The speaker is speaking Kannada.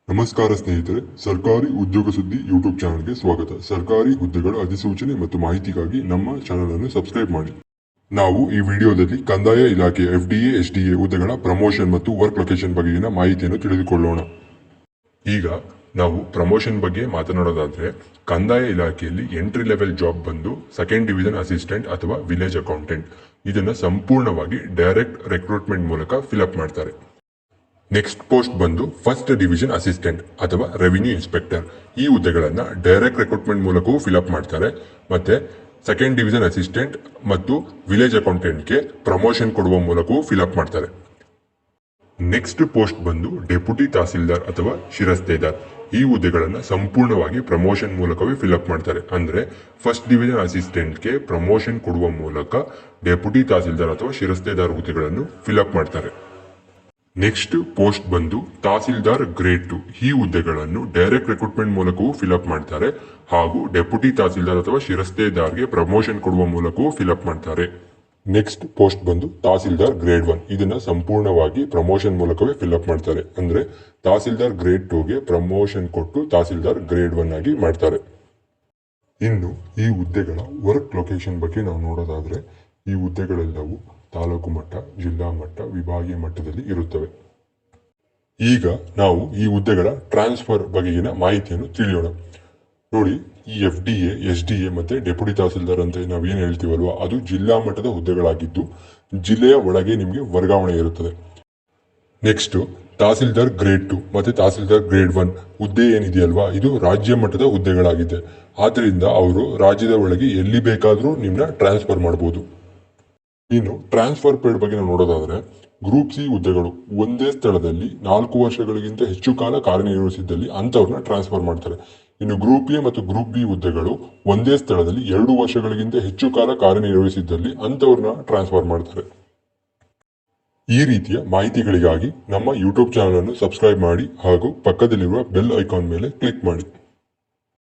ನಮಸ್ಕಾರ ಸ್ನೇಹಿತರೆ, ಸರ್ಕಾರಿ ಉದ್ಯೋಗ ಸುದ್ದಿ ಯೂಟ್ಯೂಬ್ ಚಾನಲ್ಗೆ ಸ್ವಾಗತ. ಸರ್ಕಾರಿ ಹುದ್ದೆಗಳ ಅಧಿಸೂಚನೆ ಮತ್ತು ಮಾಹಿತಿಗಾಗಿ ನಮ್ಮ ಚಾನಲ್ ಅನ್ನು ಸಬ್ಸ್ಕ್ರೈಬ್ ಮಾಡಿ. ನಾವು ಈ ವಿಡಿಯೋದಲ್ಲಿ ಕಂದಾಯ ಇಲಾಖೆ FDA, SDA ಹುದ್ದೆಗಳ ಪ್ರಮೋಷನ್ ಮತ್ತು ವರ್ಕ್ ಲೊಕೇಶನ್ ಬಗೆಗಿನ ಮಾಹಿತಿಯನ್ನು ತಿಳಿದುಕೊಳ್ಳೋಣ. ಈಗ ನಾವು ಪ್ರಮೋಷನ್ ಬಗ್ಗೆ ಮಾತನಾಡೋದಾದ್ರೆ, ಕಂದಾಯ ಇಲಾಖೆಯಲ್ಲಿ ಎಂಟ್ರಿ ಲೆವೆಲ್ ಜಾಬ್ ಬಂದು ಸೆಕೆಂಡ್ ಡಿವಿಷನ್ ಅಸಿಸ್ಟೆಂಟ್ ಅಥವಾ ವಿಲೇಜ್ ಅಕೌಂಟೆಂಟ್. ಇದನ್ನ ಸಂಪೂರ್ಣವಾಗಿ ಡೈರೆಕ್ಟ್ ರೆಕ್ರೂಟ್ಮೆಂಟ್ ಮೂಲಕ ಫಿಲ್ಅಪ್ ಮಾಡ್ತಾರೆ. ನೆಕ್ಸ್ಟ್ ಪೋಸ್ಟ್ ಬಂದು ಫಸ್ಟ್ ಡಿವಿಷನ್ ಅಸಿಸ್ಟೆಂಟ್ ಅಥವಾ ರೆವಿನ್ಯೂ ಇನ್ಸ್ಪೆಕ್ಟರ್. ಈ ಹುದ್ದೆಗಳನ್ನ ಡೈರೆಕ್ಟ್ ರೆಕ್ರೂಟ್ಮೆಂಟ್ ಮೂಲಕವೂ ಫಿಲ್ಅಪ್ ಮಾಡ್ತಾರೆ. ಮತ್ತೆ ಸೆಕೆಂಡ್ ಡಿವಿಷನ್ ಅಸಿಸ್ಟೆಂಟ್ ಮತ್ತು ವಿಲೇಜ್ ಅಕೌಂಟೆಂಟ್ಗೆ ಪ್ರಮೋಷನ್ ಕೊಡುವ ಮೂಲಕವೂ ಫಿಲ್ಅಪ್ ಮಾಡ್ತಾರೆ. ನೆಕ್ಸ್ಟ್ ಪೋಸ್ಟ್ ಬಂದು ಡೆಪ್ಯೂಟಿ ತಹಸೀಲ್ದಾರ್ ಅಥವಾ ಶಿರಸ್ತೇದಾರ್. ಈ ಹುದ್ದೆಗಳನ್ನ ಸಂಪೂರ್ಣವಾಗಿ ಪ್ರಮೋಷನ್ ಮೂಲಕವೇ ಫಿಲ್ಅಪ್ ಮಾಡ್ತಾರೆ. ಅಂದ್ರೆ ಫಸ್ಟ್ ಡಿವಿಷನ್ ಅಸಿಸ್ಟೆಂಟ್ಗೆ ಪ್ರಮೋಷನ್ ಕೊಡುವ ಮೂಲಕ ಡೆಪ್ಯೂಟಿ ತಹಸೀಲ್ದಾರ್ ಅಥವಾ ಶಿರಸ್ತೇದಾರ್ ಹುದ್ದೆಗಳನ್ನು ಫಿಲ್ಅಪ್ ಮಾಡ್ತಾರೆ. ನೆಕ್ಸ್ಟ್ ಪೋಸ್ಟ್ ಬಂದು ತಹಸೀಲ್ದಾರ್ ಗ್ರೇಡ್ 2. ಈ ಹುದ್ದೆಗಳನ್ನು ಡೈರೆಕ್ಟ್ ರೆಕ್ರೂಟ್ಮೆಂಟ್ ಮೂಲಕವೂ ಫಿಲ್ಅಪ್ ಮಾಡ್ತಾರೆ ಹಾಗೂ ಡೆಪ್ಯೂಟಿ ತಹಸೀಲ್ದಾರ್ ಅಥವಾ ಶಿರಸ್ತೇದಾರ್ಗೆ ಪ್ರಮೋಷನ್ ಕೊಡುವ ಮೂಲಕವೂ ಫಿಲ್ಅಪ್ ಮಾಡ್ತಾರೆ. ನೆಕ್ಸ್ಟ್ ಪೋಸ್ಟ್ ಬಂದು ತಹಸೀಲ್ದಾರ್ ಗ್ರೇಡ್ 1. ಇದನ್ನ ಸಂಪೂರ್ಣವಾಗಿ ಪ್ರಮೋಷನ್ ಮೂಲಕವೇ ಫಿಲ್ಅಪ್ ಮಾಡ್ತಾರೆ. ಅಂದ್ರೆ ತಹಸೀಲ್ದಾರ್ ಗ್ರೇಡ್ 2ಗೆ ಪ್ರಮೋಷನ್ ಕೊಟ್ಟು ತಹಸೀಲ್ದಾರ್ ಗ್ರೇಡ್ 1 ಆಗಿ ಮಾಡ್ತಾರೆ. ಇನ್ನು ಈ ಹುದ್ದೆಗಳ ವರ್ಕ್ ಲೊಕೇಶನ್ ಬಗ್ಗೆ ನಾವು ನೋಡೋದಾದ್ರೆ, ಈ ಹುದ್ದೆಗಳೆಲ್ಲವೂ ತಾಲೂಕು ಮಟ್ಟ, ಜಿಲ್ಲಾ ಮಟ್ಟ, ವಿಭಾಗೀಯ ಮಟ್ಟದಲ್ಲಿ ಇರುತ್ತವೆ. ಈಗ ನಾವು ಈ ಹುದ್ದೆಗಳ ಟ್ರಾನ್ಸ್ಫರ್ ಬಗೆಗಿನ ಮಾಹಿತಿಯನ್ನು ತಿಳಿಯೋಣ. ನೋಡಿ, ಈ FDA, SDA ಮತ್ತೆ ಡೆಪ್ಯೂಟಿ ತಹಸೀಲ್ದಾರ್ ಅಂತ ನಾವೇನು ಹೇಳ್ತೀವಲ್ವಾ, ಅದು ಜಿಲ್ಲಾ ಮಟ್ಟದ ಹುದ್ದೆಗಳಾಗಿದ್ದು ಜಿಲ್ಲೆಯ ಒಳಗೆ ನಿಮಗೆ ವರ್ಗಾವಣೆ ಇರುತ್ತದೆ. ನೆಕ್ಸ್ಟ್ ತಹಸೀಲ್ದಾರ್ ಗ್ರೇಡ್ 2 ಮತ್ತೆ ತಹಸೀಲ್ದಾರ್ ಗ್ರೇಡ್ 1 ಹುದ್ದೆ ಏನಿದೆಯಲ್ವಾ, ಇದು ರಾಜ್ಯ ಮಟ್ಟದ ಹುದ್ದೆಗಳಾಗಿದೆ. ಆದ್ರಿಂದ ಅವರು ರಾಜ್ಯದ ಒಳಗೆ ಎಲ್ಲಿ ಬೇಕಾದರೂ ನಿಮ್ಮನ್ನ ಟ್ರಾನ್ಸ್ಫರ್ ಮಾಡಬಹುದು. ಇನ್ನು ಟ್ರಾನ್ಸ್ಫರ್ ಪೇಡ್ ಬಗ್ಗೆ ನಾವು ನೋಡೋದಾದ್ರೆ, ಗ್ರೂಪ್ ಸಿ ಹುದ್ದೆಗಳು ಒಂದೇ ಸ್ಥಳದಲ್ಲಿ 4 ವರ್ಷಗಳಿಗಿಂತ ಹೆಚ್ಚು ಕಾಲ ಕಾರ್ಯನಿರ್ವಹಿಸಿದ್ದಲ್ಲಿ ಅಂತವ್ರನ್ನ ಟ್ರಾನ್ಸ್ಫರ್ ಮಾಡ್ತಾರೆ. ಇನ್ನು ಗ್ರೂಪ್ ಎ ಮತ್ತು ಗ್ರೂಪ್ ಬಿ ಹುದ್ದೆಗಳು ಒಂದೇ ಸ್ಥಳದಲ್ಲಿ 2 ವರ್ಷಗಳಿಗಿಂತ ಹೆಚ್ಚು ಕಾಲ ಕಾರ್ಯನಿರ್ವಹಿಸಿದ್ದಲ್ಲಿ ಅಂತವ್ರನ್ನ ಟ್ರಾನ್ಸ್ಫರ್ ಮಾಡ್ತಾರೆ. ಈ ರೀತಿಯ ಮಾಹಿತಿಗಳಿಗಾಗಿ ನಮ್ಮ ಯೂಟ್ಯೂಬ್ ಚಾನಲ್ ಅನ್ನು ಸಬ್ಸ್ಕ್ರೈಬ್ ಮಾಡಿ ಹಾಗೂ ಪಕ್ಕದಲ್ಲಿರುವ ಬೆಲ್ ಐಕಾನ್ ಮೇಲೆ ಕ್ಲಿಕ್ ಮಾಡಿ.